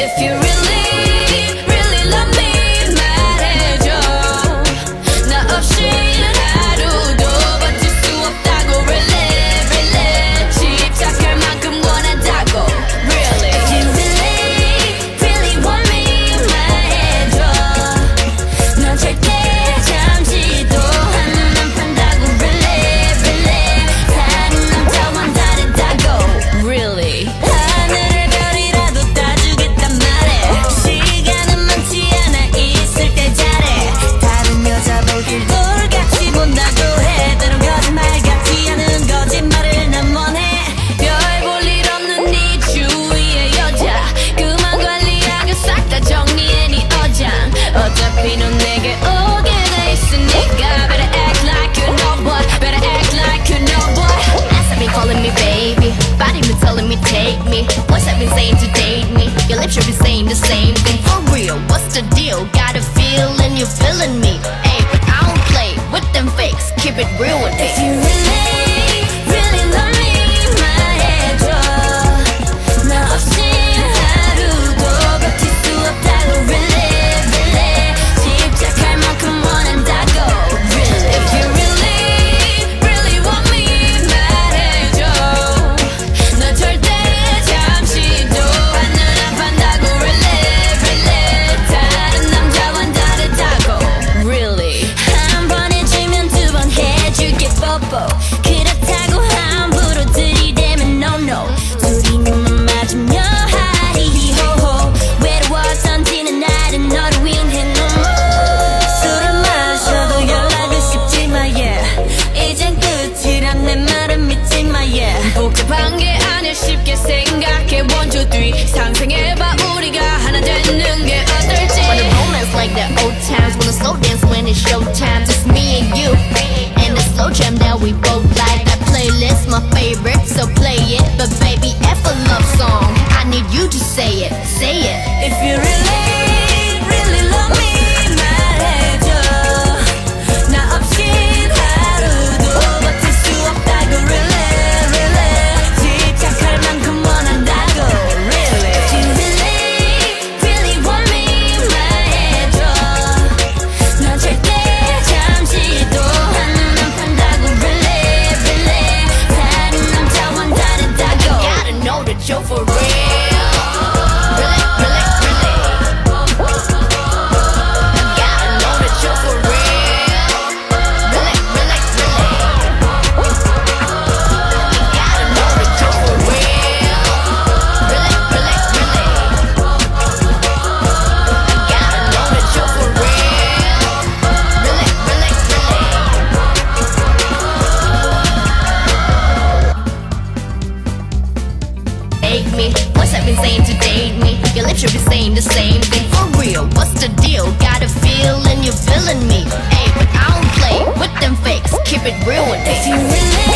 If you really, really love me 말해줘. 나 없이 하루도 버틸 수 없다고 really, really 집착할 만큼 원한다고 really. If you really, really want me 말해줘. 넌 절대 잠시도 한눈 안 판다고 really, really 다른 남자와 다르다고 really. 하늘의 별이라도 따주겠단 말해. 시간은 많지 않아 있을 때 잘해. 다른 여자 보길 돌같이 본다고 해. 때론 거짓말 같지 않은 거짓말을 난 원해. 별 볼 일 없는 네 주위의 여자 그만 관리하고 싹 다 정리해 네 어장. 어차피 넌 내게 오게 돼 있으니까 better act like you know what. Better act like you know what. Ass have been calling me baby, body been telling me take me. Voice have been saying to date me, your lips should be saying the same thing. For real, what's the deal? Got a feeling you're feeling me. Hey, but I don't play with them fakes, keep it real with If me. you really, really love me 말해줘. 나 없이 하루도 버틸 수 없다고 really, really 집착할 만큼 원한다고 really. If you really, really want me 말해줘. 너 절대 잠시도 한눈 안 판다고 really, really 다른 남자와 다르다고 really. 한 번 해주면 두 번 해줄게 뽀뽀. 그렇다고 함부로 들이대면 no no. 둘이 눈만 맞으며 하이호호. 외로웠던 지난 날은 너를 위해 no more. 술을 마셔도 연락은 쉽지만 yeah. 이젠 끝이란 내 말은 믿지마 yeah. 복잡한 게 아닐 쉽게 생각해 one two three. 상상해봐 우리가 하나 되는 게 어떨지. For the romance like the old times, wanna slow dance when it's showtime. Just me and you, and the slow jam that we both like. That playlist my favorite, so play it. But baby, F a love song, I need you to say it, say it. If you really, really love me 말해줘. 나 없인 하루도 버틸 수 없다고 really, really 집착할 만큼 원한다고 really. If you really, really want me 말해줘. 넌 절대 잠시도 한눈 안 판다고 really, really 다른 남자와 다르다고. Gotta know that you're for real. Really, really, really. Gotta know that you're for real. Really, really, really. Gotta know that you're for real. Really, really, really. Gotta know that you're for real. Really, really, really. Take me, what's have been saying to date me? Your lips should be saying the same thing. For real, what's the deal? Got a feeling you're feeling me. Hey, but I don't play with them fakes, keep it real with If me. you really,